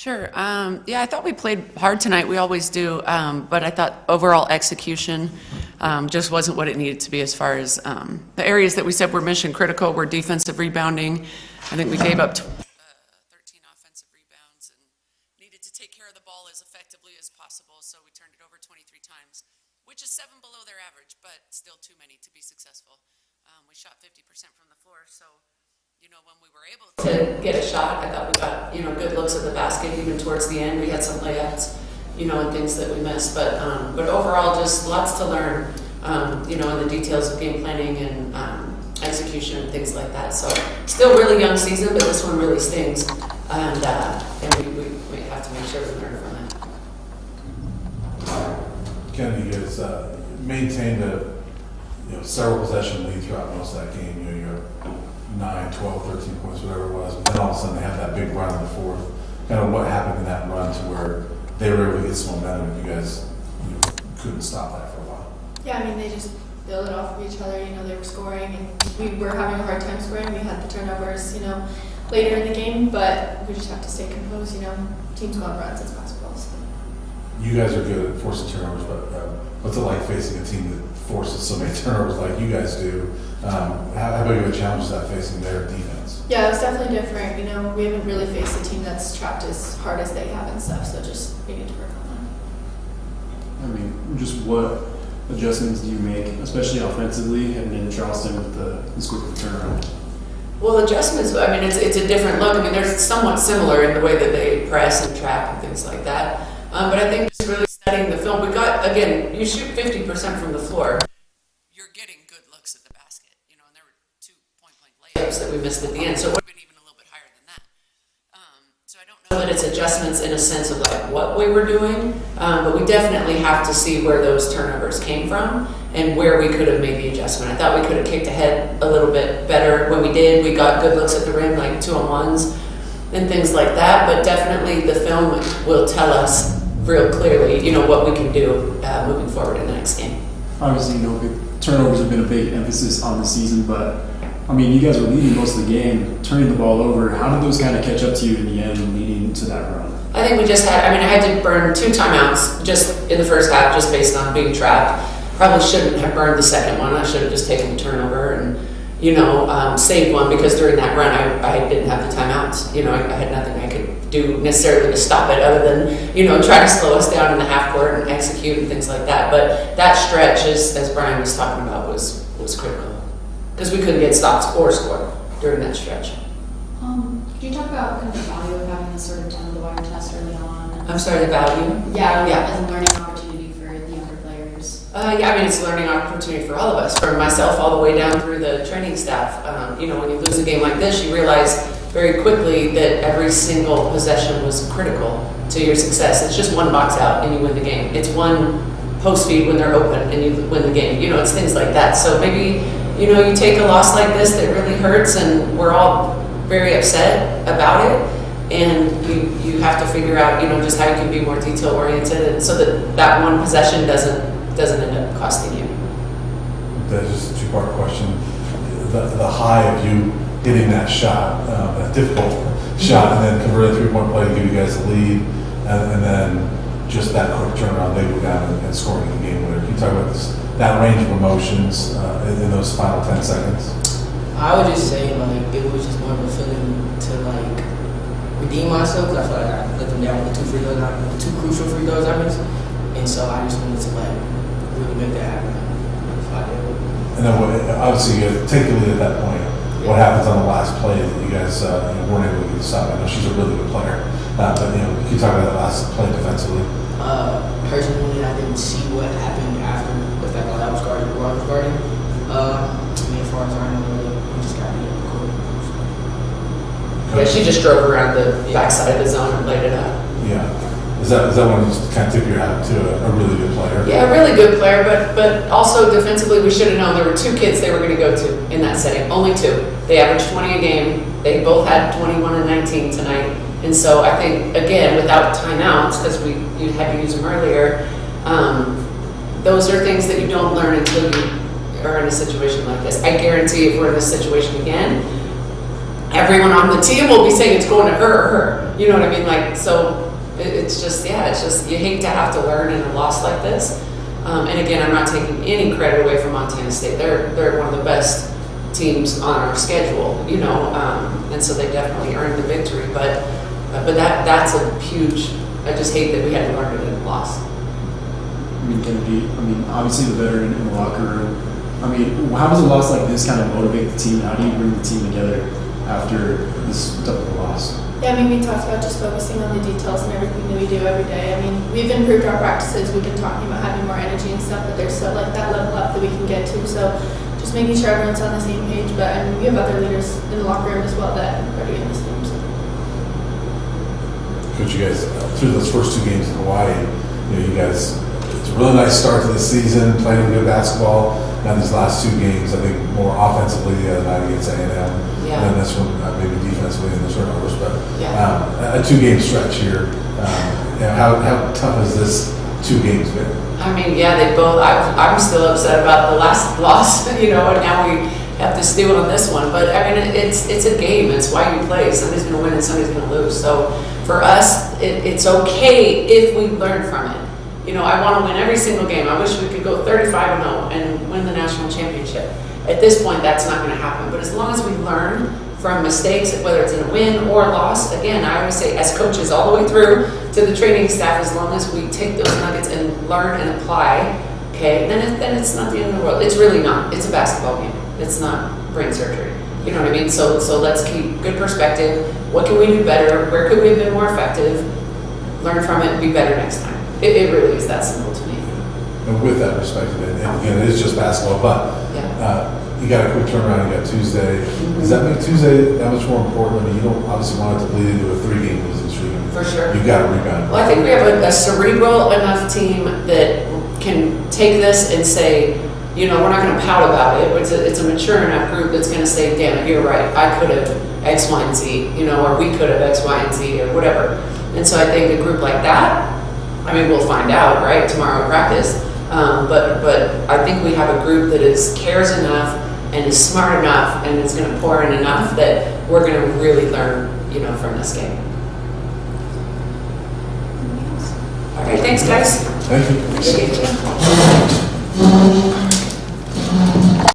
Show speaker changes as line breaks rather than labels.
Sure. Yeah, I thought we played hard tonight. We always do. But I thought overall execution just wasn't what it needed to be as far as the areas that we said were mission critical were defensive rebounding. I think we gave up 13 offensive rebounds and needed to take care of the ball as effectively as possible. So we turned it over 23 times, which is 7 below their average, but still too many to be successful. We shot 50% from the floor. So when we were able to get a shot, I thought we got, good looks at the basket even towards the end. We had some layups, and things that we missed. But overall, just lots to learn, in the details of game planning and execution and things like that. So still really young season, but this one really stings. And we have to make sure we learn from it.
Ken, you guys maintained a several possession lead throughout most of that game. You're 9, 12, 13 points, whatever it was. But then all of a sudden they had that big run in the fourth. Kind of what happened in that run to where they were able to get some momentum and you guys couldn't stop that for a while?
Yeah, they just built it off of each other. They were scoring and we were having a hard time scoring. We had the turnovers, later in the game, but we just have to stay composed. Teams go on runs, it's basketball. So.
You guys are good at forcing turnovers, but what's it like facing a team that forces so many turnovers like you guys do? How big of a challenge is that facing their defense?
Yeah, it was definitely different. We haven't really faced a team that's trapped as hard as they have and stuff, so just we need to work on that.
Just what adjustments do you make, especially offensively, heading into Charleston with the scoop of turnaround?
Well, adjustments, it's a different look. They're somewhat similar in the way that they press and trap and things like that. But I think just really studying the film, we got, again, you shoot 50% from the floor, you're getting good looks at the basket, and there were 2 point-blank layups that we missed at the end, so it would have been even a little bit higher than that. So I don't know that it's adjustments in a sense of what we were doing, but we definitely have to see where those turnovers came from and where we could have made the adjustment. I thought we could have kicked ahead a little bit better when we did. We got good looks at the rim, like 2-on-1s and things like that, but definitely the film will tell us real clearly, what we can do moving forward in the next game.
Obviously, big turnovers have been a big emphasis on the season, but you guys were leading most of the game, turning the ball over. How did those kind of catch up to you in the end, leading to that run?
I think we just had. I had to burn 2 timeouts just in the first half, just based on being trapped. Probably shouldn't have burned the second one. I should have just taken the turnover and saved one because during that run I didn't have the timeouts. I had nothing I could do necessarily to stop it other than, try to slow us down in the half court and execute and things like that. But that stretch, as Brian was talking about, was critical because we couldn't get stops or score during that stretch.
Could you talk about kind of the value of having this sort of down-the-wire test early on?
I'm sorry, the value?
Yeah. As a learning opportunity for the younger players.
It's a learning opportunity for all of us, from myself all the way down through the training staff. When you lose a game like this, you realize very quickly that every single possession was critical to your success. It's just one box out and you win the game. It's one post feed when they're open and you win the game. It's things like that. So maybe, you take a loss like this that really hurts and we're all very upset about it. And you have to figure out, just how you can be more detail oriented and so that one possession doesn't end up costing you.
That's just a 2-part question. The high of you hitting that shot, that difficult shot, and then converting a 3-point play to give you guys the lead, and then just that quick turnaround, they go down and scoring the game winner. Can you talk about that range of emotions in those final 10 seconds?
I would just say it was just more of a feeling to redeem myself because I feel like I let them down with the 2 crucial free throws I missed, and so I just wanted to really make that happen. So I did.
And then obviously you take the lead at that point. What happens on the last play that you guys weren't able to get the stop? I know she's a really good player, but can you talk about that last play defensively?
Personally, I didn't see what happened after the fact that I was guarding. As far as I know, we just got beat up the court.
Yeah, she just drove around the backside of the zone and laid it out.
Yeah. Is that one you just kind of tip your hat to a really good player?
Yeah, a really good player, but also defensively, we should have known there were 2 kids they were going to go to in that setting. Only 2. They averaged 20 a game. They both had 21 and 19 tonight. And so I think, again, without timeouts, because you had to use them earlier, those are things that you don't learn until you are in a situation like this. I guarantee if we're in this situation again, everyone on the team will be saying it's going to her or her. You know what I mean? Like, so it's just, you hate to have to learn in a loss like this. And again, I'm not taking any credit away from Montana State. They're one of the best teams on our schedule, you know, and so they definitely earned the victory. But that's a huge. I just hate that we had to learn it in a loss.
I mean, Kennedy, obviously the veteran in the locker room. How does a loss like this kind of motivate the team? How do you bring the team together after this type of loss?
Yeah, we talked about just focusing on the details and everything that we do every day. We've improved our practices. We've been talking about having more energy and stuff, but there's still like that level up that we can get to. So just making sure everyone's on the same page. But we have other leaders in the locker room as well that are doing the same. So.
Coach, you guys, through those first 2 games in Hawaii, you guys, it's a really nice start to the season, playing good basketball. Now these last 2 games, I think more offensively the other night against A&M.
Yeah.
And this one, maybe defensively in the turnovers, but
Yeah.
a 2-game stretch here. How tough has this 2 games been?
They both. I'm still upset about the last loss, and now we have to steal on this one. But it's a game. It's why you play. Somebody's going to win and somebody's going to lose. So for us, it's okay if we learn from it. I want to win every single game. I wish we could go 35-0 and win the national championship. At this point, that's not going to happen. But as long as we learn from mistakes, whether it's in a win or a loss, again, I always say as coaches all the way through to the training staff, as long as we take those nuggets and learn and apply, okay, then it's not the end of the world. It's really not. It's a basketball game. It's not brain surgery. You know what I mean? So let's keep good perspective. What can we do better? Where could we have been more effective? Learn from it and be better next time. It really is that simple to me.
And with that perspective, and again, it is just basketball, but you got a quick turnaround. You got Tuesday. Does that make Tuesday that much more important? You don't obviously want it to bleed into a 3-game losing streak.
For sure.
You've got to rebound.
Well, I think we have a cerebral enough team that can take this and say, we're not going to pout about it. It's a mature enough group that's going to say, damn it, you're right. I could have X, Y, and Z, or we could have X, Y, and Z, or whatever. And so I think a group like that, we'll find out, right, tomorrow at practice. But I think we have a group that cares enough and is smart enough and is going to pour in enough that we're going to really learn, from this game. All right, thanks, guys.
Thank you.
Appreciate you.